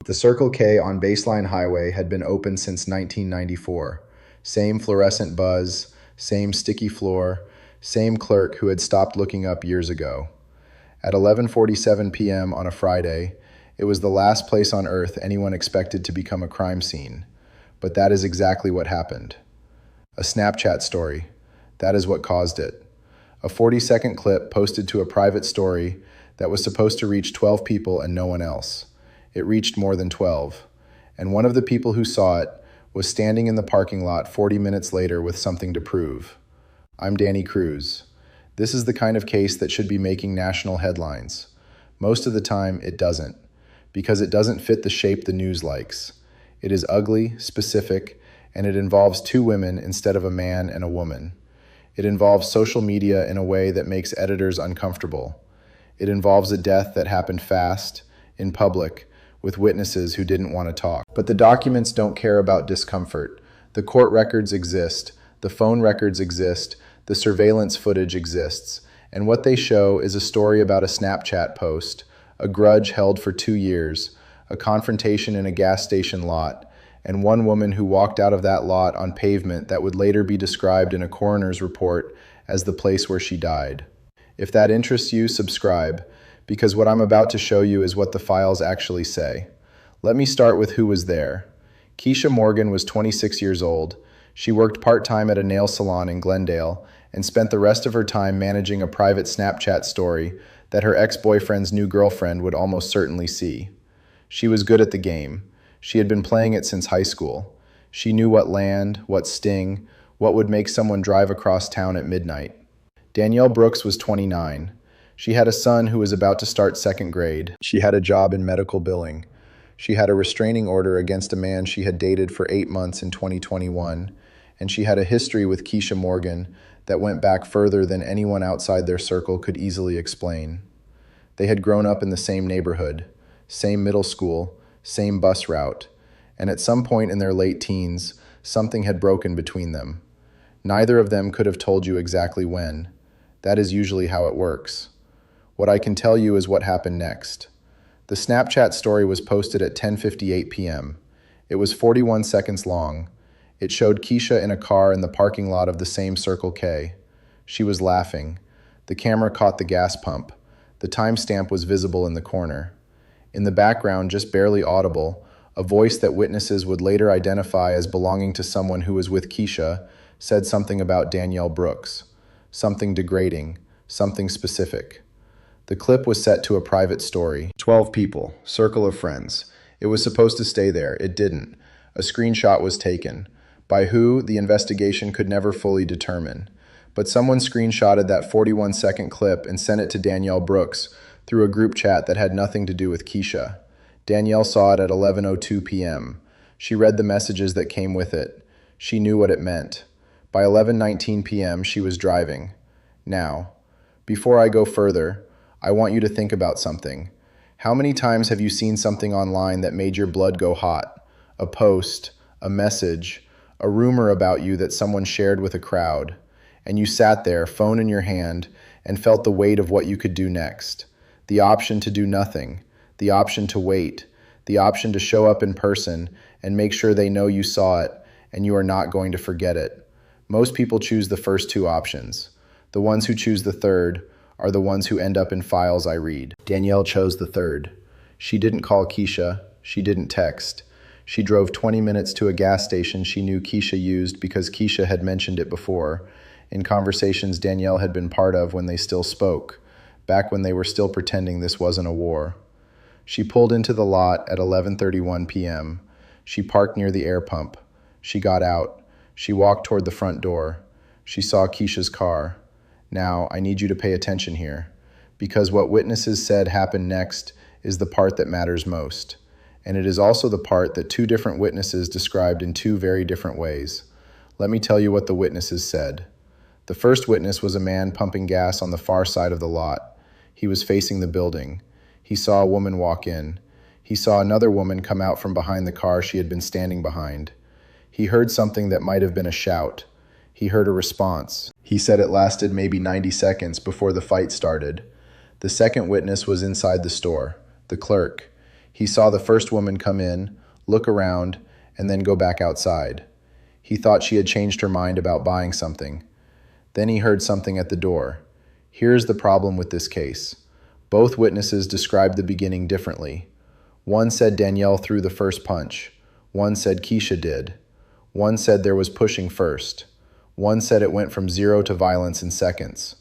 The Circle K on Baseline Highway had been open since 1994. Same fluorescent buzz, same sticky floor, same clerk who had stopped looking up years ago. At 11:47 p.m. on a Friday, it was the last place on earth anyone expected to become a crime scene. But that is exactly what happened. A Snapchat story. That is what caused it. A 40-second clip posted to a private story that was supposed to reach 12 people and no one else. It reached more than 12. And one of the people who saw it was standing in the parking lot 40 minutes later with something to prove. I'm Danny Cruz. This is the kind of case that should be making national headlines. Most of the time, it doesn't, because it doesn't fit the shape the news likes. It is ugly, specific, and it involves two women instead of a man and a woman. It involves social media in a way that makes editors uncomfortable. It involves a death that happened fast, in public, with witnesses who didn't want to talk. But the documents don't care about discomfort. The court records exist, the phone records exist, the surveillance footage exists, and what they show is a story about a Snapchat post, a grudge held for 2 years, a confrontation in a gas station lot, and one woman who walked out of that lot on pavement that would later be described in a coroner's report as the place where she died. If that interests you, subscribe, because what I'm about to show you is what the files actually say. Let me start with who was there. Keisha Morgan was 26 years old. She worked part-time at a nail salon in Glendale and spent the rest of her time managing a private Snapchat story that her ex-boyfriend's new girlfriend would almost certainly see. She was good at the game. She had been playing it since high school. She knew what land, what sting, what would make someone drive across town at midnight. Danielle Brooks was 29. She had a son who was about to start second grade. She had a job in medical billing. She had a restraining order against a man she had dated for 8 months in 2021, and she had a history with Keisha Morgan that went back further than anyone outside their circle could easily explain. They had grown up in the same neighborhood, same middle school, same bus route, and at some point in their late teens, something had broken between them. Neither of them could have told you exactly when. That is usually how it works. What I can tell you is what happened next. The Snapchat story was posted at 10:58 p.m. It was 41 seconds long. It showed Keisha in a car in the parking lot of the same Circle K. She was laughing. The camera caught the gas pump. The timestamp was visible in the corner. In the background, just barely audible, a voice that witnesses would later identify as belonging to someone who was with Keisha said something about Danielle Brooks. Something degrading, something specific. The clip was set to a private story. 12 people, circle of friends. It was supposed to stay there. It didn't. A screenshot was taken. By who, the investigation could never fully determine. But someone screenshotted that 41-second clip and sent it to Danielle Brooks through a group chat that had nothing to do with Keisha. Danielle saw it at 11:02 p.m. She read the messages that came with it. She knew what it meant. By 11:19 p.m., she was driving. Now, before I go further, I want you to think about something. How many times have you seen something online that made your blood go hot? A post, a message, a rumor about you that someone shared with a crowd, and you sat there, phone in your hand, and felt the weight of what you could do next. The option to do nothing, the option to wait, the option to show up in person and make sure they know you saw it and you are not going to forget it. Most people choose the first two options. The ones who choose the third are the ones who end up in files I read. Danielle chose the third. She didn't call Keisha. She didn't text. She drove 20 minutes to a gas station she knew Keisha used because Keisha had mentioned it before, in conversations Danielle had been part of when they still spoke, back when they were still pretending this wasn't a war. She pulled into the lot at 11:31 p.m. She parked near the air pump. She got out. She walked toward the front door. She saw Keisha's car. Now, I need you to pay attention here, because what witnesses said happened next is the part that matters most. And it is also the part that two different witnesses described in two very different ways. Let me tell you what the witnesses said. The first witness was a man pumping gas on the far side of the lot. He was facing the building. He saw a woman walk in. He saw another woman come out from behind the car she had been standing behind. He heard something that might have been a shout. He heard a response. He said it lasted maybe 90 seconds before the fight started. The second witness was inside the store, the clerk. He saw the first woman come in, look around, and then go back outside. He thought she had changed her mind about buying something. Then he heard something at the door. Here's the problem with this case. Both witnesses described the beginning differently. One said Danielle threw the first punch. One said Keisha did. One said there was pushing first. One said it went from 0 to violence in seconds.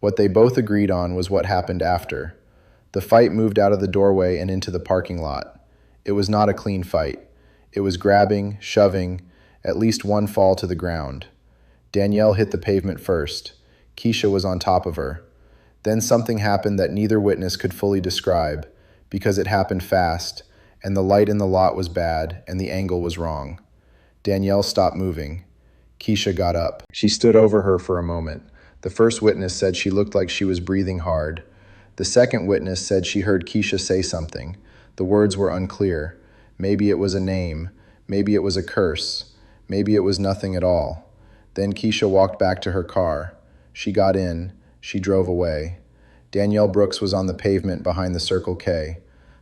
What they both agreed on was what happened after. The fight moved out of the doorway and into the parking lot. It was not a clean fight. It was grabbing, shoving, at least one fall to the ground. Danielle hit the pavement first. Keisha was on top of her. Then something happened that neither witness could fully describe because it happened fast, and the light in the lot was bad and the angle was wrong. Danielle stopped moving. Keisha got up. She stood over her for a moment. The first witness said she looked like she was breathing hard. The second witness said she heard Keisha say something. The words were unclear. Maybe it was a name. Maybe it was a curse. Maybe it was nothing at all. Then Keisha walked back to her car. She got in. She drove away. Danielle Brooks was on the pavement behind the Circle K.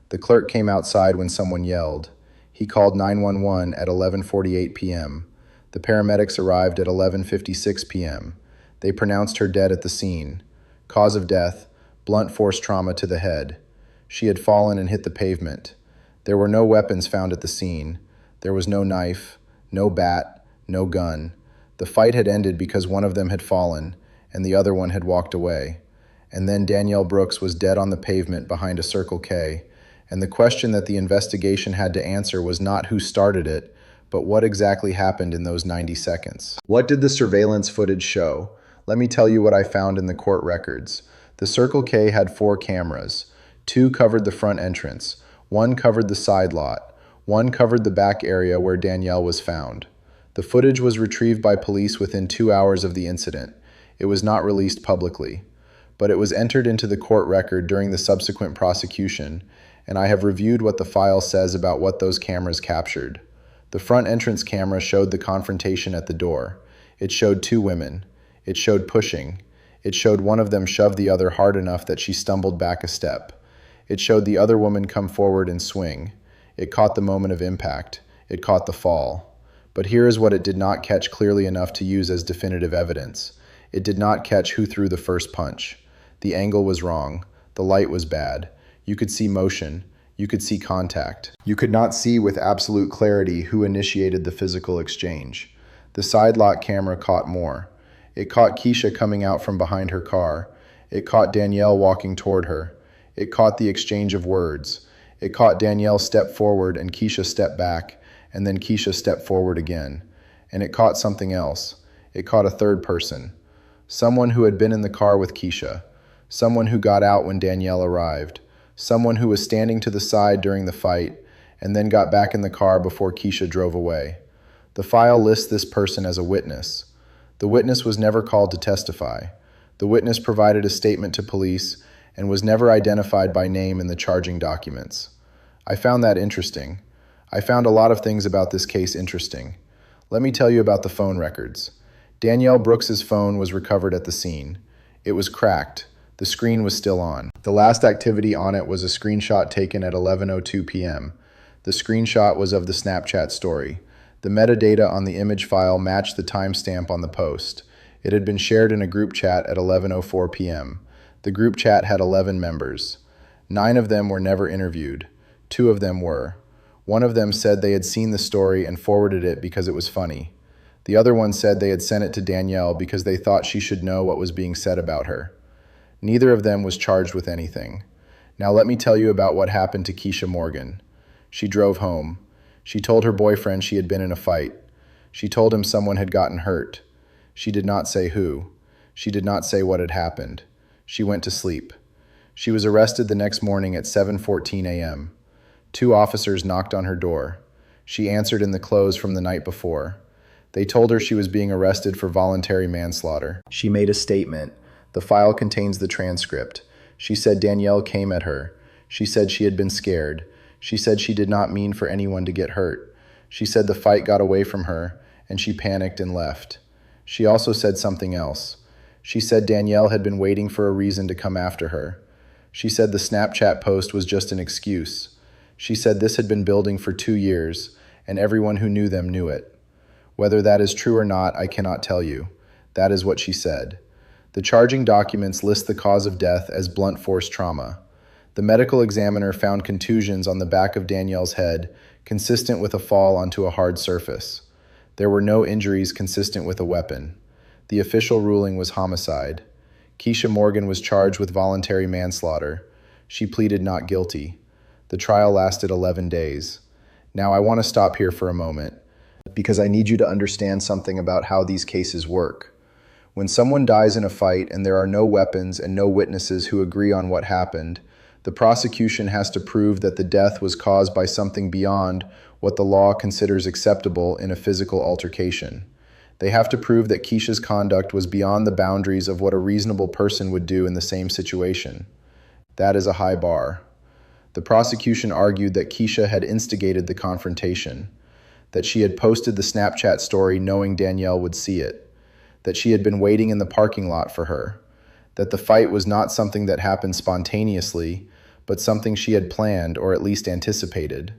The clerk came outside when someone yelled. He called 911 at 11:48 p.m. The paramedics arrived at 11:56 p.m. They pronounced her dead at the scene. Cause of death, blunt force trauma to the head. She had fallen and hit the pavement. There were no weapons found at the scene. There was no knife, no bat, no gun. The fight had ended because one of them had fallen and the other one had walked away. And then Danielle Brooks was dead on the pavement behind a Circle K. And the question that the investigation had to answer was not who started it, but what exactly happened in those 90 seconds. What did the surveillance footage show? Let me tell you what I found in the court records. The Circle K had 4 cameras. 2 covered the front entrance. 1 covered the side lot. 1 covered the back area where Danielle was found. The footage was retrieved by police within 2 hours of the incident. It was not released publicly, but it was entered into the court record during the subsequent prosecution, and I have reviewed what the file says about what those cameras captured. The front entrance camera showed the confrontation at the door. It showed 2 women. It showed pushing. It showed one of them shove the other hard enough that she stumbled back a step. It showed the other woman come forward and swing. It caught the moment of impact. It caught the fall. But here is what it did not catch clearly enough to use as definitive evidence. It did not catch who threw the first punch. The angle was wrong. The light was bad. You could see motion. You could see contact. You could not see with absolute clarity who initiated the physical exchange. The side lot camera caught more. It caught Keisha coming out from behind her car. It caught Danielle walking toward her. It caught the exchange of words. It caught Danielle step forward and Keisha step back, and then Keisha step forward again. And it caught something else. It caught a third person. Someone who had been in the car with Keisha. Someone who got out when Danielle arrived. Someone who was standing to the side during the fight and then got back in the car before Keisha drove away. The file lists this person as a witness. The witness was never called to testify. The witness provided a statement to police and was never identified by name in the charging documents. I found that interesting. I found a lot of things about this case interesting. Let me tell you about the phone records. Danielle Brooks's phone was recovered at the scene. It was cracked. The screen was still on. The last activity on it was a screenshot taken at 11:02 p.m. The screenshot was of the Snapchat story. The metadata on the image file matched the timestamp on the post. It had been shared in a group chat at 11:04 p.m. The group chat had 11 members. 9 of them were never interviewed. 2 of them were. One of them said they had seen the story and forwarded it because it was funny. The other one said they had sent it to Danielle because they thought she should know what was being said about her. Neither of them was charged with anything. Now let me tell you about what happened to Keisha Morgan. She drove home. She told her boyfriend she had been in a fight. She told him someone had gotten hurt. She did not say who. She did not say what had happened. She went to sleep. She was arrested the next morning at 7:14 a.m. 2 officers knocked on her door. She answered in the clothes from the night before. They told her she was being arrested for voluntary manslaughter. She made a statement. The file contains the transcript. She said Danielle came at her. She said she had been scared. She said she did not mean for anyone to get hurt. She said the fight got away from her, and she panicked and left. She also said something else. She said Danielle had been waiting for a reason to come after her. She said the Snapchat post was just an excuse. She said this had been building for 2 years, and everyone who knew them knew it. Whether that is true or not, I cannot tell you. That is what she said. The charging documents list the cause of death as blunt force trauma. The medical examiner found contusions on the back of Danielle's head, consistent with a fall onto a hard surface. There were no injuries consistent with a weapon. The official ruling was homicide. Keisha Morgan was charged with voluntary manslaughter. She pleaded not guilty. The trial lasted 11 days. Now I want to stop here for a moment, because I need you to understand something about how these cases work. When someone dies in a fight and there are no weapons and no witnesses who agree on what happened, the prosecution has to prove that the death was caused by something beyond what the law considers acceptable in a physical altercation. They have to prove that Keisha's conduct was beyond the boundaries of what a reasonable person would do in the same situation. That is a high bar. The prosecution argued that Keisha had instigated the confrontation, that she had posted the Snapchat story knowing Danielle would see it, that she had been waiting in the parking lot for her, that the fight was not something that happened spontaneously, but something she had planned or at least anticipated.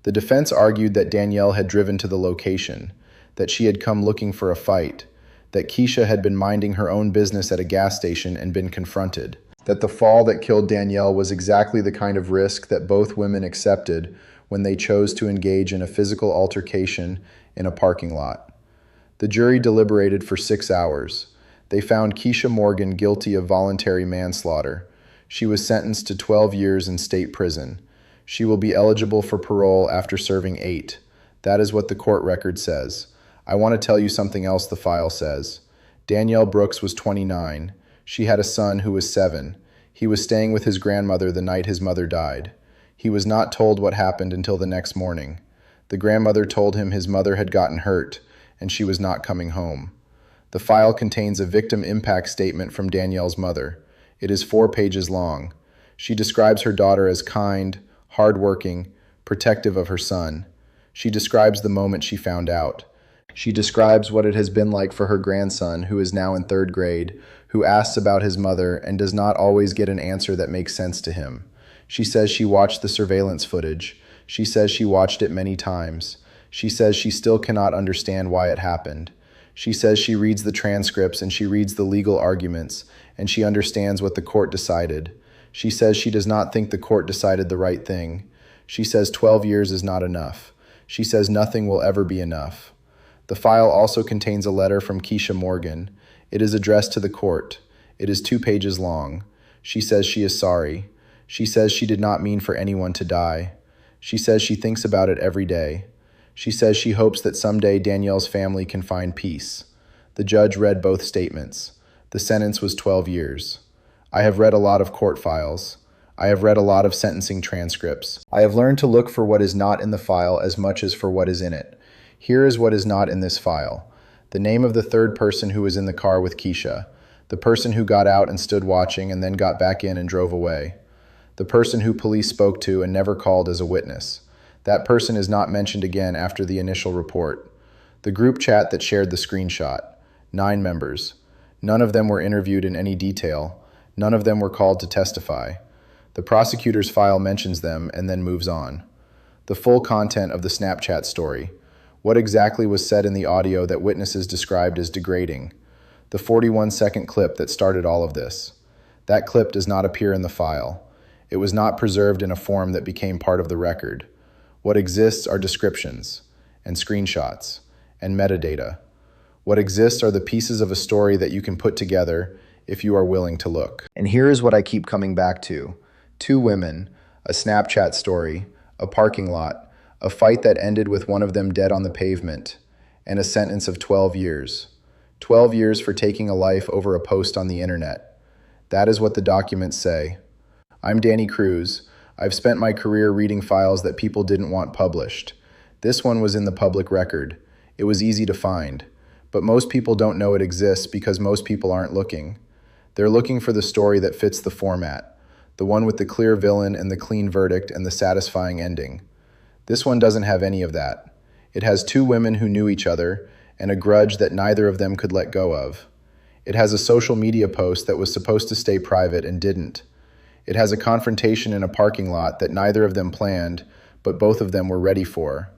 The defense argued that Danielle had driven to the location, that she had come looking for a fight, that Keisha had been minding her own business at a gas station and been confronted, that the fall that killed Danielle was exactly the kind of risk that both women accepted when they chose to engage in a physical altercation in a parking lot. The jury deliberated for 6 hours. They found Keisha Morgan guilty of voluntary manslaughter. She was sentenced to 12 years in state prison. She will be eligible for parole after serving 8. That is what the court record says. I want to tell you something else the file says. Danielle Brooks was 29. She had a son who was 7. He was staying with his grandmother the night his mother died. He was not told what happened until the next morning. The grandmother told him his mother had gotten hurt and she was not coming home. The file contains a victim impact statement from Danielle's mother. It is 4 pages long. She describes her daughter as kind, hardworking, protective of her son. She describes the moment she found out. She describes what it has been like for her grandson, who is now in 3rd grade, who asks about his mother and does not always get an answer that makes sense to him. She says she watched the surveillance footage. She says she watched it many times. She says she still cannot understand why it happened. She says she reads the transcripts and she reads the legal arguments, and she understands what the court decided. She says she does not think the court decided the right thing. She says 12 years is not enough. She says nothing will ever be enough. The file also contains a letter from Keisha Morgan. It is addressed to the court. It is 2 pages long. She says she is sorry. She says she did not mean for anyone to die. She says she thinks about it every day. She says she hopes that someday Danielle's family can find peace. The judge read both statements. The sentence was 12 years. I have read a lot of court files. I have read a lot of sentencing transcripts. I have learned to look for what is not in the file as much as for what is in it. Here is what is not in this file. The name of the 3rd person who was in the car with Keisha. The person who got out and stood watching and then got back in and drove away. The person who police spoke to and never called as a witness. That person is not mentioned again after the initial report. The group chat that shared the screenshot. 9 members. None of them were interviewed in any detail. None of them were called to testify. The prosecutor's file mentions them and then moves on. The full content of the Snapchat story. What exactly was said in the audio that witnesses described as degrading? The 41-second clip that started all of this. That clip does not appear in the file. It was not preserved in a form that became part of the record. What exists are descriptions, and screenshots, and metadata. What exists are the pieces of a story that you can put together if you are willing to look. And here is what I keep coming back to. 2 women, a Snapchat story, a parking lot, a fight that ended with one of them dead on the pavement, and a sentence of 12 years. 12 years for taking a life over a post on the internet. That is what the documents say. I'm Danny Cruz. I've spent my career reading files that people didn't want published. This one was in the public record. It was easy to find. But most people don't know it exists because most people aren't looking. They're looking for the story that fits the format, the one with the clear villain and the clean verdict and the satisfying ending. This one doesn't have any of that. It has 2 women who knew each other and a grudge that neither of them could let go of. It has a social media post that was supposed to stay private and didn't. It has a confrontation in a parking lot that neither of them planned, but both of them were ready for.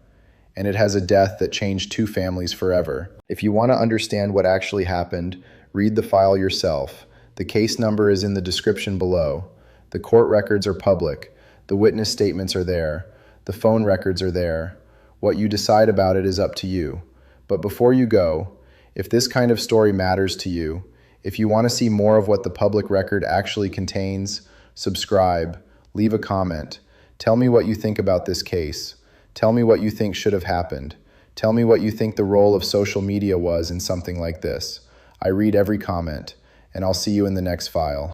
And it has a death that changed two families forever. If you want to understand what actually happened, read the file yourself. The case number is in the description below. The court records are public. The witness statements are there. The phone records are there. What you decide about it is up to you. But before you go, if this kind of story matters to you, if you want to see more of what the public record actually contains, subscribe, leave a comment. Tell me what you think about this case. Tell me what you think should have happened. Tell me what you think the role of social media was in something like this. I read every comment, and I'll see you in the next file.